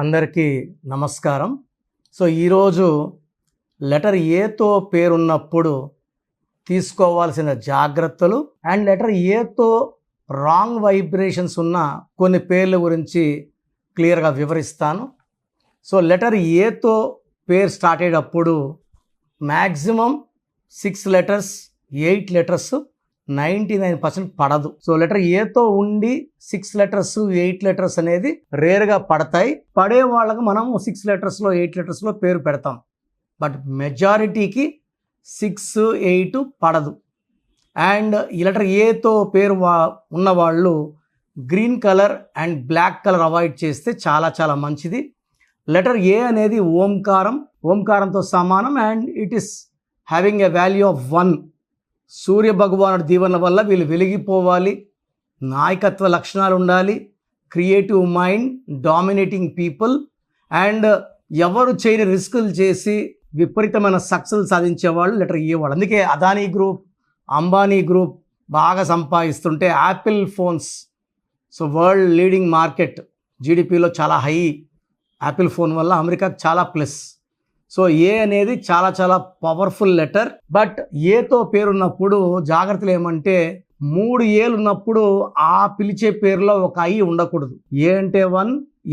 అందరికీ నమస్కారం. ఈరోజు లెటర్ ఏతో పేరున్నప్పుడు తీసుకోవాల్సిన జాగ్రత్తలు అండ్ లెటర్ ఏతో రాంగ్ వైబ్రేషన్స్ ఉన్న కొన్ని పేర్ల గురించి క్లియర్గా వివరిస్తాను. లెటర్ ఏతో పేరు స్టార్ట్ అయ్యేటప్పుడు మ్యాక్సిమం 6 లెటర్స్ 8 లెటర్స్ 99% పడదు. లెటర్ ఏతో ఉండి 6 లెటర్స్ 8 లెటర్స్ అనేది రేర్గా పడతాయి. పడే వాళ్ళకు మనం 6 లెటర్స్లో 8 లెటర్స్లో పేరు పెడతాం. బట్ మెజారిటీకి 6, 8 పడదు. అండ్ ఈ లెటర్ ఏతో పేరు ఉన్నవాళ్ళు green colour and black colour avoid చేస్తే చాలా చాలా మంచిది. లెటర్ ఏ అనేది ఓంకారంతో సమానం and it is having a value of 1. Surya భగవానుడి దీవెనల వల్ల వీళ్ళు వెలిగిపోవాలి, నాయకత్వ లక్షణాలు ఉండాలి, creative mind, dominating people and ఎవరు చేయని రిస్కులు చేసి విపరీతమైన సక్సెస్ సాధించేవాళ్ళు లెటర్ ఏ వాళ్ళు. అందుకే అదానీ గ్రూప్, అంబానీ గ్రూప్ బాగా సంపాదిస్తుంటే Apple phones world leading market, జీడిపిలో చాలా హై. యాపిల్ ఫోన్ వల్ల అమెరికాకు చాలా ప్లస్. ఏ అనేది చాలా చాలా పవర్ఫుల్ లెటర్. బట్ ఏతో పేరున్నప్పుడు జాగ్రత్తలు ఏమంటే 3 ఏలు ఉన్నప్పుడు ఆ పిలిచే పేరులో ఒక ఐ ఉండకూడదు. ఏ అంటే 1,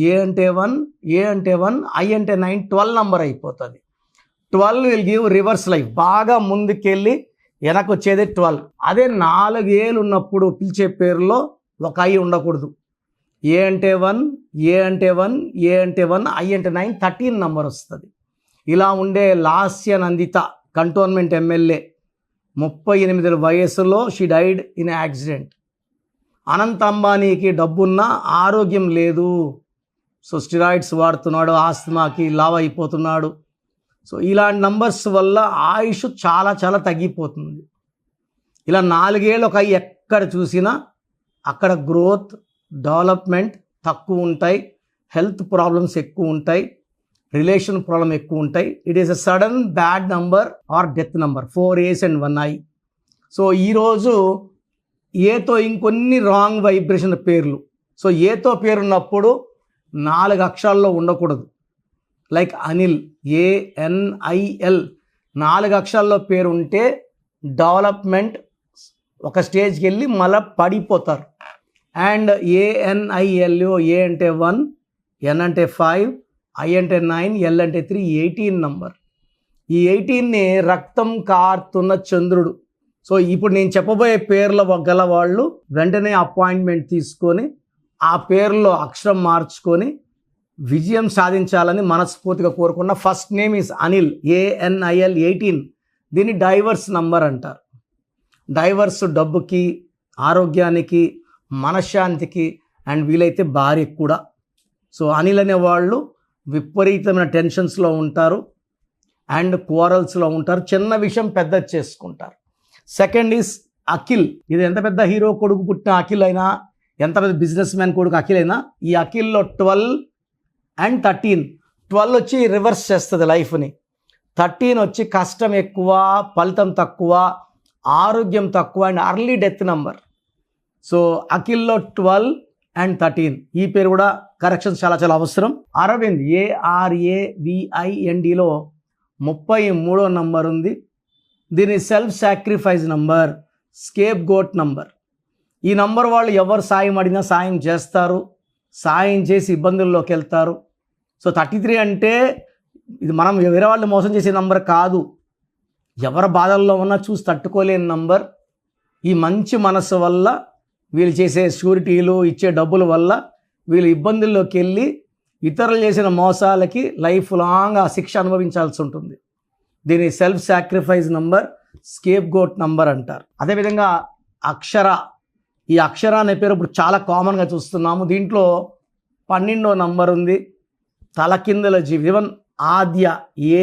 ఏ అంటే 1, ఏ అంటే 1, ఐ అంటే 9, 12 నంబర్ అయిపోతుంది. 12 విల్ గివ్ రివర్స్ లైఫ్. బాగా ముందుకెళ్ళి వెనక్కి వచ్చేది 12. అదే 4 ఏలు ఉన్నప్పుడు పిలిచే పేరులో ఒక ఐ ఉండకూడదు. ఏ అంటే 1, ఏ అంటే 1, ఏ అంటే 1, ఐ అంటే 9, 13 నంబర్ వస్తుంది. ఇలా ఉండే లాస్య నందిత కంటోన్మెంట్ ఎమ్మెల్యే 38 వయసులో she died in accident. Anant అంబానీకి డబ్బున్నా ఆరోగ్యం లేదు. స్టిరాయిడ్స్ వాడుతున్నాడు, ఆస్తమాకి లావ్ అయిపోతున్నాడు. ఇలాంటి నంబర్స్ వల్ల ఆయుష్ చాలా చాలా తగ్గిపోతుంది. ఇలా 4 ఏళ్ళు ఒక ఎక్కడ చూసినా అక్కడ గ్రోత్, డెవలప్మెంట్ తక్కువ ఉంటాయి, హెల్త్ ప్రాబ్లమ్స్ ఎక్కువ ఉంటాయి, రిలేషన్ ప్రాబ్లం ఎక్కువ ఉంటాయి. It is a sudden bad number are death number. 4 A's and 1 I. ఈరోజు ఏతో ఇంకొన్ని రాంగ్ వైబ్రేషన్ పేర్లు. ఏతో పేరున్నప్పుడు 4 అక్షరాల్లో ఉండకూడదు. లైక్ అనిల్, ANIL 4 అక్షరాల్లో పేరు ఉంటే డెవలప్మెంట్ ఒక స్టేజ్కి వెళ్ళి మళ్ళీ పడిపోతారు. అండ్ ANIL, ఏ అంటే 1, N అంటే 5, ఐ అంటే 9, ఎల్ అంటే 3, 18 నంబర్. ఈ 18ని రక్తం కారుతున్న చంద్రుడు. ఇప్పుడు నేను చెప్పబోయే పేర్ల గల వాళ్ళు వెంటనే అపాయింట్మెంట్ తీసుకొని ఆ పేర్లో అక్షరం మార్చుకొని విజయం సాధించాలని మనస్ఫూర్తిగా కోరుకున్న. First name is Anil, ANIL 18. దీన్ని డైవర్స్ నంబర్ అంటారు. డైవర్స్ డబ్బుకి, ఆరోగ్యానికి, మనశ్శాంతికి అండ్ వీలైతే భార్యకి కూడా. అనిల్ అనే వాళ్ళు విపరీతమైన టెన్షన్స్లో ఉంటారు అండ్ క్వారల్స్లో ఉంటారు. చిన్న విషయం పెద్ద చేసుకుంటారు. Second is Akhil. ఇది ఎంత పెద్ద హీరో కొడుకు పుట్టిన అఖిల్ అయినా, ఎంత పెద్ద బిజినెస్ మ్యాన్ కొడుకు అఖిల్ అయినా, ఈ అఖిల్లో 12 and 13. 12 వచ్చి రివర్స్ చేస్తుంది లైఫ్ని. 13 వచ్చి కష్టం ఎక్కువ, ఫలితం తక్కువ, ఆరోగ్యం తక్కువ అండ్ అర్లీ డెత్ నంబర్. అఖిల్లో 12 and 13. ఈ పేరు కూడా కరెక్షన్స్ చాలా చాలా అవసరం. అరవింద్, ARAVINDలో 33వ నంబర్ ఉంది. దీని self sacrifice number, scapegoat number. ఈ నంబర్ వాళ్ళు ఎవరు సాయం అడిగినా సాయం చేస్తారు, సాయం చేసి ఇబ్బందుల్లోకి వెళ్తారు. 33 అంటే ఇది మనం వేరే వాళ్ళు మోసం చేసే నంబర్ కాదు. ఎవరి బాధల్లో ఉన్నా చూసి తట్టుకోలేని నంబర్. ఈ మంచి మనసు వల్ల, వీళ్ళు చేసే షూరిటీలు, ఇచ్చే డబ్బుల వల్ల వీళ్ళు ఇబ్బందుల్లోకి వెళ్ళి ఇతరులు చేసిన మోసాలకి లైఫ్ లాంగ్ ఆ శిక్ష అనుభవించాల్సి ఉంటుంది. దీని self sacrifice number, scapegoat number అంటారు. అదేవిధంగా అక్షర. ఈ అక్షర అనే పేరు ఇప్పుడు చాలా కామన్గా చూస్తున్నాము. దీంట్లో 12వ నంబర్ ఉంది. తలకిందుల జీవి. ఈవెన్ ఆద్య,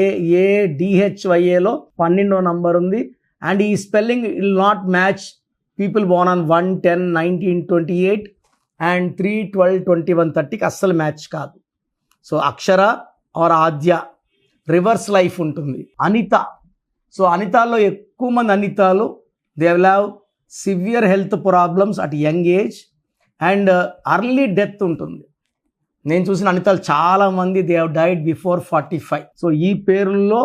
AADHYAలో 12వ నంబర్ ఉంది. అండ్ ఈ spelling will not match people born on 1, 10, 19, 28 and 3, 12, 21, 30కి అస్సలు మ్యాచ్ కాదు. Akshara or Aadhya reverse life ఉంటుంది. అనిత. అనితాల్లో ఎక్కువ మంది అనితాలు they will have severe health problems at young age and early death ఉంటుంది. నేను చూసిన అనితలు చాలామంది they have died before 45. So ఈ పేరుల్లో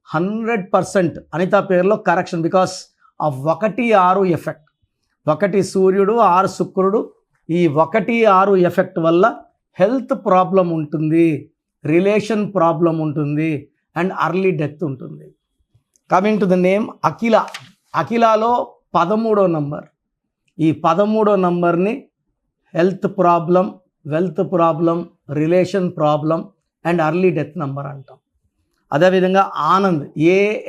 100% అనిత పేరులో కరెక్షన్ బికాస్ ఆఫ్ 1-6 ఎఫెక్ట్. 1 సూర్యుడు 6 శుక్రుడు, ఈ 1-6 ఎఫెక్ట్ వల్ల హెల్త్ ప్రాబ్లం ఉంటుంది, రిలేషన్ ప్రాబ్లం ఉంటుంది అండ్ అర్లీ డెత్ ఉంటుంది. Coming to the name Akhila. అఖిలాలో 13వ నంబర్. ఈ 13వ నంబర్ని health problem, wealth problem, relation problem and early death number అంటాం. అదేవిధంగా ఆనంద్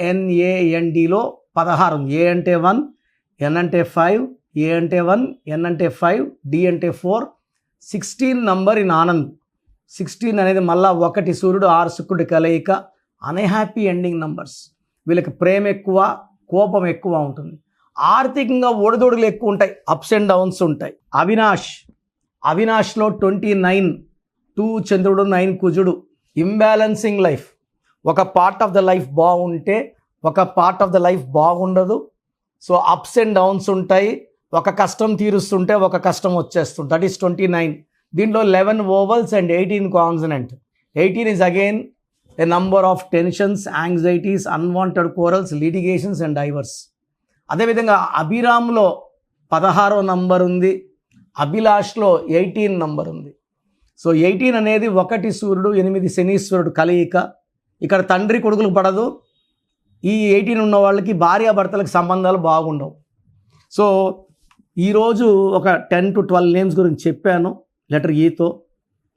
ANANDలో 16 ఉంది. A అంటే 1, N అంటే 5, A అంటే 1, N అంటే 5, D అంటే 4, 16 నంబర్ ఇన్ ఆనంద్. 16 అనేది మళ్ళా 1 సూర్యుడు 6 శుక్రుడి కలయిక. Unhappy ending numbers. వీళ్ళకి ప్రేమ ఎక్కువ, కోపం ఎక్కువ ఉంటుంది. ఆర్థికంగా ఒడిదొడుగులు ఎక్కువ ఉంటాయి, అప్స్ అండ్ డౌన్స్ ఉంటాయి. అవినాష్లో 29, 2 చంద్రుడు 9 కుజుడు. Imbalancing life. ఒక పార్ట్ ఆఫ్ ద లైఫ్ బాగుంటే ఒక పార్ట్ ఆఫ్ ద లైఫ్ బాగుండదు. సో అప్స్ అండ్ డౌన్స్ ఉంటాయి. ఒక కష్టం తీరుస్తుంటే ఒక కష్టం వచ్చేస్తుంది. That is 29. దీంట్లో 11 ovals and 18 consonant. 18 is again a number of tensions, anxieties, unwanted corals, litigations and diverse. అదేవిధంగా అభిరామ్లో 16వ నంబర్ ఉంది. అభిలాష్లో 18 నంబర్ ఉంది. సో 18 అనేది 1 సూర్యుడు 8 శనీశ్వరుడు కలయిక. ఇక్కడ తండ్రి కొడుకులకు పడదు. ఈ 18 ఉన్న వాళ్ళకి భార్యాభర్తలకు సంబంధాలు బాగుండవు. సో ఈరోజు ఒక 10 to 12 నేమ్స్ గురించి చెప్పాను లెటర్ ఈతో.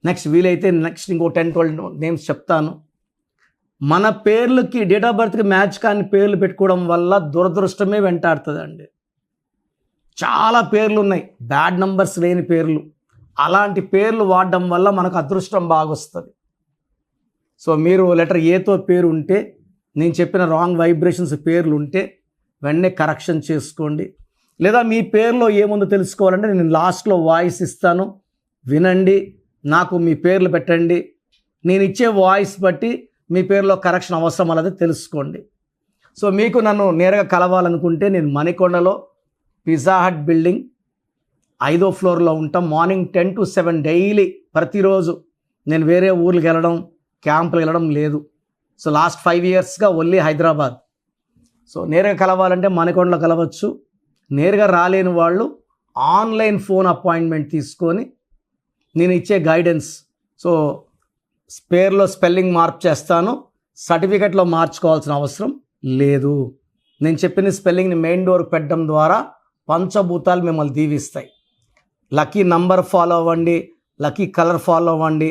నెక్స్ట్ వీలైతే ఇంకో 10-12 నేమ్స్ చెప్తాను. మన పేర్లకి డేట్ ఆఫ్ బర్త్కి మ్యాచ్ కాని పేర్లు పెట్టుకోవడం వల్ల దురదృష్టమే వెంటాడుతుందండి. చాలా పేర్లు ఉన్నాయి, బ్యాడ్ నంబర్స్ లేని పేర్లు. అలాంటి పేర్లు వాడడం వల్ల మనకు అదృష్టం బాగొస్తుంది. సో మీరు లెటర్ ఏతో పేరు ఉంటే, నేను చెప్పిన రాంగ్ వైబ్రేషన్స్ పేర్లు ఉంటే వెంటనే కరెక్షన్ చేసుకోండి. లేదా మీ పేరులో ఏముందో తెలుసుకోవాలంటే నేను లాస్ట్లో వాయిస్ ఇస్తాను, వినండి. నాకు మీ పేర్లు పెట్టండి. నేను ఇచ్చే వాయిస్ బట్టి మీ పేరులో కరెక్షన్ అవసరం అన్నది తెలుసుకోండి. సో మీకు నన్ను నేరుగా కలవాలనుకుంటే నేను మణికొండలో పిజ్జా హట్ బిల్డింగ్ 5వ ఫ్లోర్లో ఉంటాం. మార్నింగ్ 10 to 7 డైలీ, ప్రతిరోజు. నేను వేరే ఊర్లకు వెళ్ళడం, క్యాంపులు వెళ్ళడం లేదు. సో లాస్ట్ 5 yearsగా ఓన్లీ హైదరాబాద్. సో నేరుగా కలవాలంటే మణికొండలో కలవచ్చు. నేరుగా రాలేని వాళ్ళు ఆన్లైన్ ఫోన్ అపాయింట్మెంట్ తీసుకొని నేను ఇచ్చే గైడెన్స్. సో పేరులో స్పెల్లింగ్ మార్పు చేస్తాను, సర్టిఫికెట్లో మార్చుకోవాల్సిన అవసరం లేదు. నేను చెప్పిన స్పెల్లింగ్ని మెయిన్ డోర్కి పెట్టడం ద్వారా పంచభూతాలు మిమ్మల్ని దీవిస్తాయి. లక్కీ నంబర్ ఫాలో అవ్వండి, లక్కీ కలర్ ఫాలో అవ్వండి.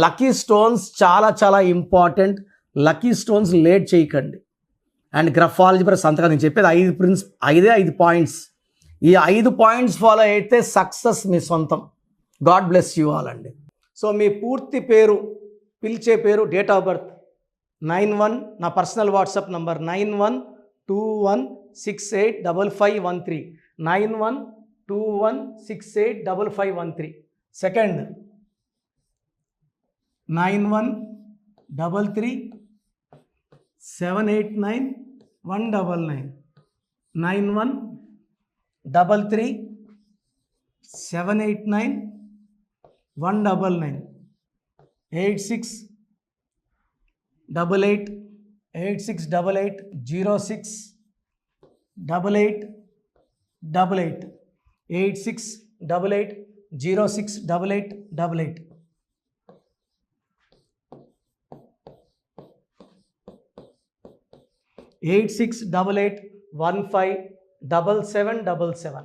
లక్కీ స్టోన్స్ చాలా చాలా ఇంపార్టెంట్. లక్కీ స్టోన్స్ లేట్ చేయకండి. అండ్ గ్రఫాలజీ ప్లస్ సంతకం. నేను చెప్పేది 5 పాయింట్స్. ఈ 5 పాయింట్స్ ఫాలో అయితే సక్సెస్ మీ సొంతం. గాడ్ బ్లెస్ యూ ఆల్ అండి. సో మీ పూర్తి పేరు, పిలిచే పేరు, డేట్ ఆఫ్ బర్త్ 91, నా personal WhatsApp number 9121685513, 9121685513. Second 9133789199, 9133789199, 8688068888, 8688068888. Eight six double eight 157777,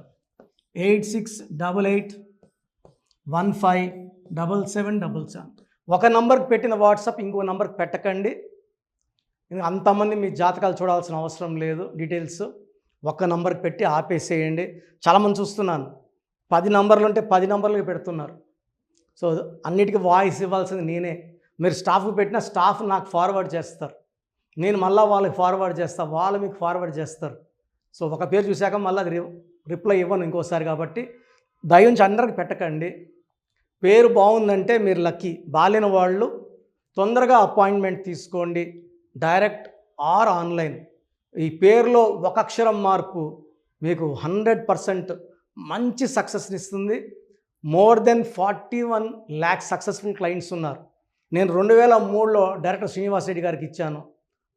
8688157777. ఒక నంబర్కి పెట్టిన వాట్సాప్ ఇంకో నంబర్కి పెట్టకండి. అంతమంది మీ జాతకాలు చూడాల్సిన అవసరం లేదు. డీటెయిల్స్ ఒక్క నంబర్కి పెట్టి ఆపేసేయండి. చాలామంది చూస్తున్నాను 10 నంబర్లు ఉంటే 10 నంబర్లకి పెడుతున్నారు. సో అన్నిటికీ వాయిస్ ఇవ్వాల్సింది నేనే. మీరు స్టాఫ్కి పెట్టిన స్టాఫ్ నాకు ఫార్వర్డ్ చేస్తారు, నేను మళ్ళీ వాళ్ళకి ఫార్వర్డ్ చేస్తాను, వాళ్ళు మీకు ఫార్వర్డ్ చేస్తారు. సో ఒక పేరు చూశాక మళ్ళీ అది రిప్లై ఇవ్వను ఇంకోసారి. కాబట్టి దయించి అందరికి పెట్టకండి. పేరు బాగుందంటే మీరు లక్కీ. బాలేని వాళ్ళు తొందరగా అపాయింట్మెంట్ తీసుకోండి, డైరెక్ట్ ఆర్ ఆన్లైన్. ఈ పేరులో ఒక అక్షరం మార్పు మీకు 100% మంచి సక్సెస్ని ఇస్తుంది. More than 41 lakhs successful clients ఉన్నారు. నేను 2003లో డైరెక్టర్ శ్రీనివాస్ రెడ్డి గారికి ఇచ్చాను.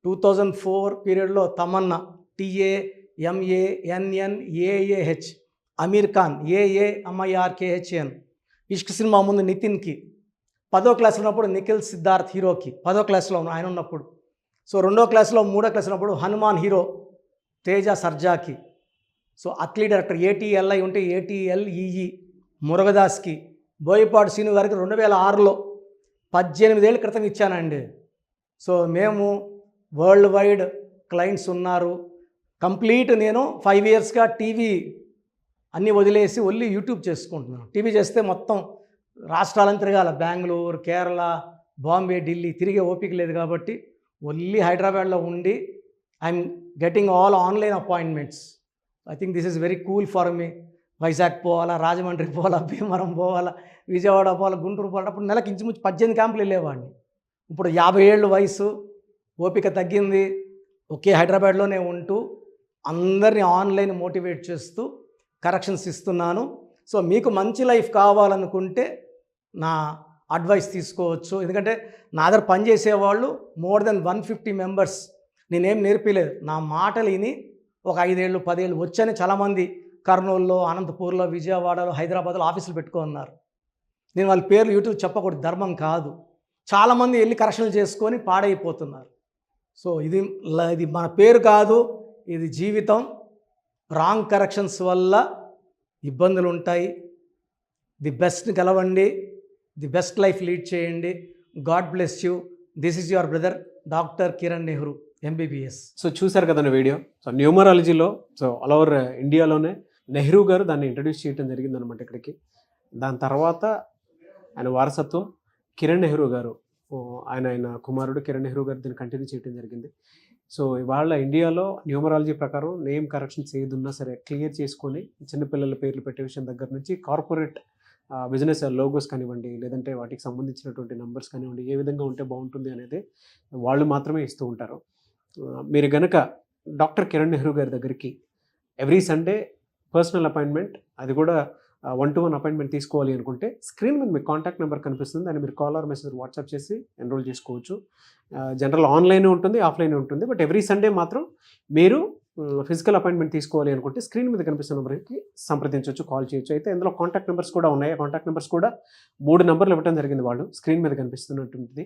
2004 పీరియడ్లో తమన్నా, TAMANNAAH, అమీర్ ఖాన్, AAMIRKHN, ఇష్క్ సినిమా ముందు నితిన్కి, 10వ క్లాస్ ఉన్నప్పుడు నిఖిల్ సిద్ధార్థ్ హీరోకి, 10వ క్లాస్లో ఆయన ఉన్నప్పుడు. సో 2వ క్లాస్లో 3వ క్లాస్ ఉన్నప్పుడు హనుమాన్ హీరో తేజ సర్జాకి. సో అథ్లీ డైరెక్టర్ ATLI ఉంటే ATLEE మురుగదాస్కి, బోయపాటి శ్రీను గారికి 2006లో 18 ఏళ్ళ క్రితం ఇచ్చానండి. సో మేము వరల్డ్ వైడ్ క్లయింట్స్ ఉన్నారు. కంప్లీట్ నేను 5 ఇయర్స్గా టీవీ అన్నీ వదిలేసి ఓన్లీ యూట్యూబ్ చేసుకుంటున్నాను. టీవీ చేస్తే మొత్తం రాష్ట్రాలను తిరగాల, బెంగళూరు, కేరళ, బాంబే, ఢిల్లీ తిరిగే ఓపిక లేదు కాబట్టి ఓన్లీ హైదరాబాద్లో ఉండి I'm getting all online appointments. I think this is very cool for me. Vizag పోవాలా, రాజమండ్రి పోవాలా, భీమవరం పోవాలా, విజయవాడ పోవాలా, గుంటూరు పోవాలా. అప్పుడు నెలకి ఇంచుమించు 18 క్యాంపులు వెళ్ళేవాడిని. ఇప్పుడు 50 ఏళ్ళు వయసు, ఓపిక తగ్గింది. ఒకే హైదరాబాద్లోనే ఉంటూ అందరినీ ఆన్లైన్ మోటివేట్ చేస్తూ కరెక్షన్స్ ఇస్తున్నాను. సో మీకు మంచి లైఫ్ కావాలనుకుంటే నా అడ్వైస్ తీసుకోవచ్చు. ఎందుకంటే నా దగ్గర పనిచేసేవాళ్ళు మోర్ దెన్ 150 మెంబర్స్. నేనేం నేర్పిలేదు, నా మాటలు విని ఒక 5 ఏళ్ళు 10 ఏళ్ళు వచ్చని చాలామంది కర్నూలులో, అనంతపూర్లో, విజయవాడలో, హైదరాబాద్లో ఆఫీసులు పెట్టుకున్నారు. నేను వాళ్ళ పేర్లు యూట్యూబ్ చెప్పకూడదు, ధర్మం కాదు. చాలామంది వెళ్ళి కరెక్షన్లు చేసుకొని పాడైపోతున్నారు. సో ఇది మన పేరు కాదు, ఇది జీవితం. రాంగ్ కరెక్షన్స్ వల్ల ఇబ్బందులు ఉంటాయి. ది బెస్ట్ గెలవండి, ది బెస్ట్ లైఫ్ లీడ్ చేయండి. God bless you. This is your brother doctor Kiran Nehru, MBBS. So చూశారు కదండి వీడియో. సో న్యూమరాలజీలో సో ఆల్ ఓవర్ ఇండియాలోనే నెహ్రూ గారు దాన్ని ఇంట్రడ్యూస్ చేయడం జరిగిందనమాట ఇక్కడికి. దాని తర్వాత ఆయన వారసత్వం కిరణ్ నెహ్రూ గారు, ఆయన కుమారుడు కిరణ్ నెహ్రూ గారు దీన్ని కంటిన్యూ చేయడం జరిగింది. సో ఇవాళ ఇండియాలో న్యూమరాలజీ ప్రకారం నేమ్ కరెక్షన్స్ ఏది ఉన్నా సరే క్లియర్ చేసుకొని చిన్నపిల్లల పేర్లు పెట్టే విషయం దగ్గర నుంచి కార్పొరేట్ బిజినెస్ లోగోస్ కానివ్వండి, లేదంటే వాటికి సంబంధించినటువంటి నంబర్స్ కానివ్వండి, ఏ విధంగా ఉంటే బాగుంటుంది అనేది వాళ్ళు మాత్రమే ఇస్తూ ఉంటారు. మీరు గనక డాక్టర్ కిరణ్ నెహ్రూ గారి దగ్గరికి ఎవ్రీ సండే పర్సనల్ అపాయింట్మెంట్, అది కూడా 1-to-1 అపాయింట్మెంట్ తీసుకోవాలి అనుకుంటే స్క్రీన్ మీద మీకు కాంటాక్ట్ నెంబర్ కనిపిస్తుంది. దాన్ని మీరు కాల్ ఆర్ మెసేజ్ వాట్సాప్ చేసి ఎన్రోల్ చేసుకోవచ్చు. జనరల్ ఆన్లైన్ ఉంటుంది, ఆఫ్లైన్ ఉంటుంది. బట్ ఎవ్రీ సండే మాత్రం మీరు ఫిజికల్ అపాయింట్మెంట్ తీసుకోవాలి అనుకుంటే స్క్రీన్ మీద కనిపిస్తున్న నెంబర్కి సంప్రదించవచ్చు, కాల్ చేయొచ్చు. అయితే ఇందులో కాంటాక్ట్ నెంబర్స్ కూడా ఉన్నాయి. కాంటాక్ట్ నెంబర్స్ కూడా 3 నెంబర్లు ఇవ్వడం జరిగింది. వాళ్ళు స్క్రీన్ మీద కనిపిస్తున్నట్టుంది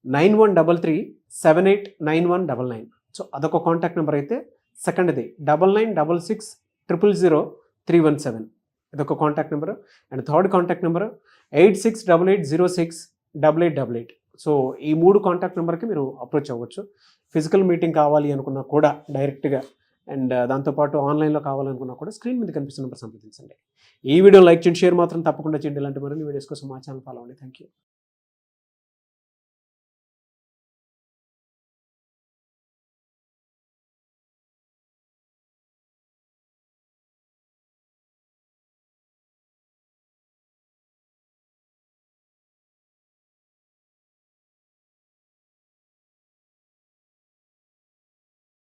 9133789199. సో అదొక కాంటాక్ట్ నెంబర్ అయితే. సెకండ్ది 9966000317, ఇదొక contact number. And third contact number 8688068888. So ఈ 3 కాంటాక్ట్ నెంబర్కి మీరు అప్రోచ్ అవ్వచ్చు. ఫిజికల్ మీటింగ్ కావాలి అనుకున్నా కూడా డైరెక్ట్గా, అండ్ దాంతోపాటు ఆన్లైన్లో కావాలనుకున్నా కూడా స్క్రీన్ మీద కనిపిస్తున్న నెంబర్ సంప్రదించండి. ఈ వీడియో లైక్ చేయండి, షేర్ మాత్రం తప్పకుండా చేయండి. ఇలాంటి మరిన్ని వీడియోస్ కోసం మా ఛానల్ ఫాలో అవ్వండి. Thank you.